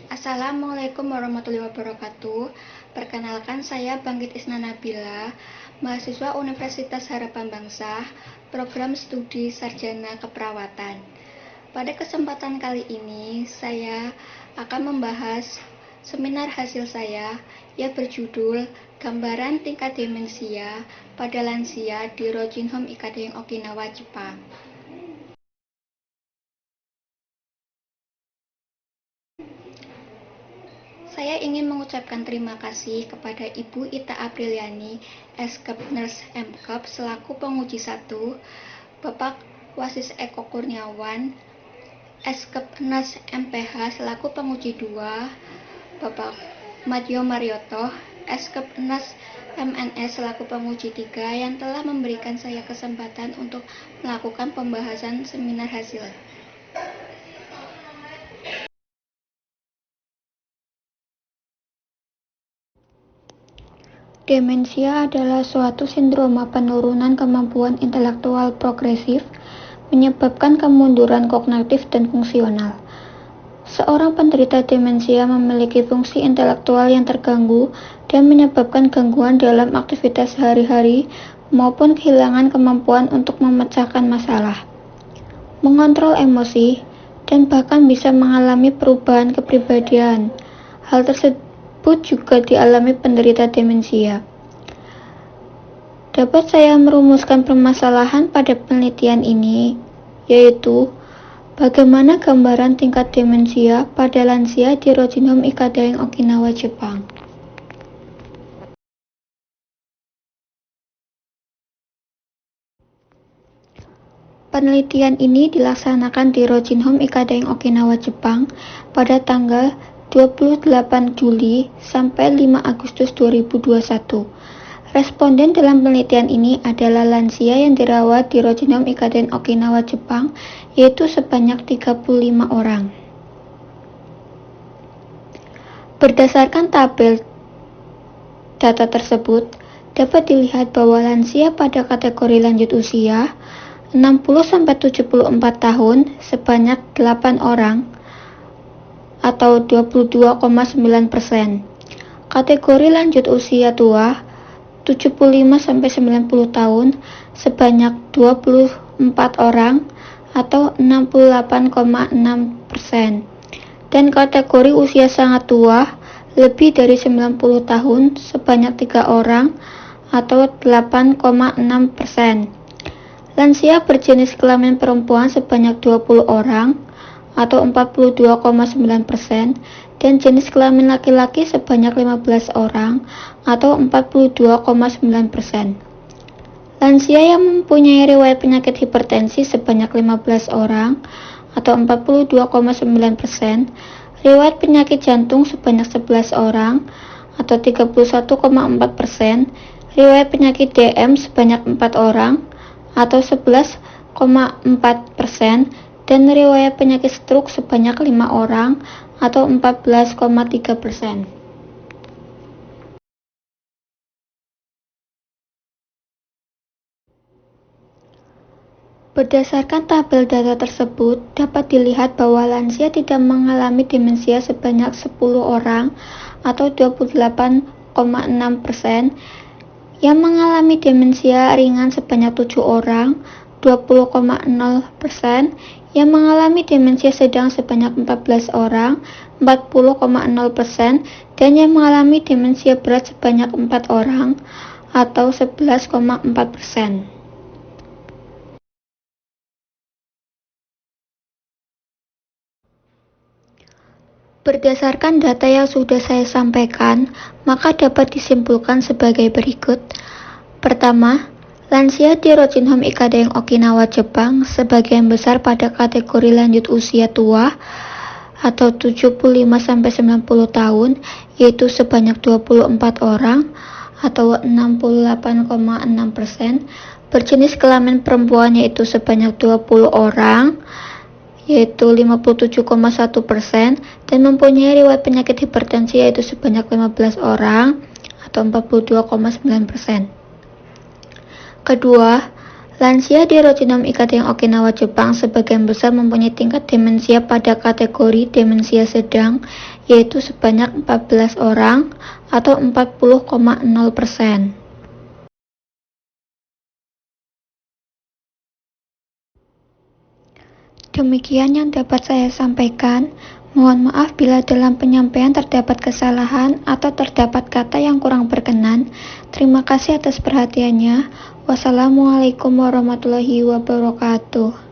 Assalamualaikum warahmatullahi wabarakatuh. Perkenalkan, saya Bangkit Isna Nabila, mahasiswa Universitas Harapan Bangsa, program studi Sarjana Keperawatan. Pada kesempatan kali ini, saya akan membahas seminar hasil saya yang berjudul Gambaran Tingkat Demensia pada Lansia di Rojin Home Ikadeng Okinawa, Jepang. Saya ingin mengucapkan terima kasih kepada Ibu Ita Apriliani, Eskep Nurse MKep selaku penguji 1, Bapak Wasis Eko Kurniawan, Eskep Nurse MPH selaku penguji 2, Bapak Madyo Marioto, Eskep Nurse MNS selaku penguji 3 yang telah memberikan saya kesempatan untuk melakukan pembahasan seminar hasil. Demensia adalah suatu sindroma penurunan kemampuan intelektual progresif, menyebabkan kemunduran kognitif dan fungsional. Seorang penderita demensia memiliki fungsi intelektual yang terganggu dan menyebabkan gangguan dalam aktivitas sehari-hari maupun kehilangan kemampuan untuk memecahkan masalah, mengontrol emosi, dan bahkan bisa mengalami perubahan kepribadian. Hal tersebut juga dialami penderita demensia. Dapat saya merumuskan permasalahan pada penelitian ini, yaitu bagaimana gambaran tingkat demensia pada lansia di Rojin Home Ikadeng Okinawa, Jepang. Penelitian ini dilaksanakan di Rojin Home Ikadeng Okinawa, Jepang pada tanggal 28 Juli sampai 5 Agustus 2021. Responden dalam penelitian ini adalah lansia yang dirawat di Rojin Home Ikadeng Okinawa, Jepang, yaitu sebanyak 35 orang. Berdasarkan tabel data tersebut, dapat dilihat bahwa lansia pada kategori lanjut usia 60-74 tahun sebanyak 8 orang atau 22,9%. Kategori lanjut usia tua 75-90 tahun sebanyak 24 orang atau 68,6%. Dan kategori usia sangat tua lebih dari 90 tahun sebanyak 3 orang atau 8,6%. Lansia berjenis kelamin perempuan sebanyak 20 orang atau 42,9%, dan jenis kelamin laki-laki sebanyak 15 orang atau 42,9%. Lansia yang mempunyai riwayat penyakit hipertensi sebanyak 15 orang atau 42,9%, riwayat penyakit jantung sebanyak 11 orang atau 31,4%, riwayat penyakit DM sebanyak 4 orang atau 11,4%, dan riwayat penyakit stroke sebanyak 5 orang atau 14,3%. Berdasarkan tabel data tersebut, dapat dilihat bahwa lansia tidak mengalami demensia sebanyak 10 orang atau 28,6%, yang mengalami demensia ringan sebanyak 7 orang, 20,0%, yang mengalami demensia sedang sebanyak 14 orang, 40,0%, dan yang mengalami demensia berat sebanyak 4 orang, atau 11,4%. Berdasarkan data yang sudah saya sampaikan, maka dapat disimpulkan sebagai berikut. Pertama, lansia di Rojin Home Ikadeng Okinawa, Jepang sebagian besar pada kategori lanjut usia tua atau 75-90 tahun, yaitu sebanyak 24 orang atau 68,6%, berjenis kelamin perempuan yaitu sebanyak 20 orang yaitu 57,1%, dan mempunyai riwayat penyakit hipertensi yaitu sebanyak 15 orang atau 42,9%. Kedua, lansia di Rojin Home Ikadeng Okinawa, Jepang sebagian besar mempunyai tingkat demensia pada kategori demensia sedang yaitu sebanyak 14 orang atau 40,0%. Demikian yang dapat saya sampaikan. Mohon maaf bila dalam penyampaian terdapat kesalahan atau terdapat kata yang kurang berkenan. Terima kasih atas perhatiannya. Wassalamualaikum warahmatullahi wabarakatuh.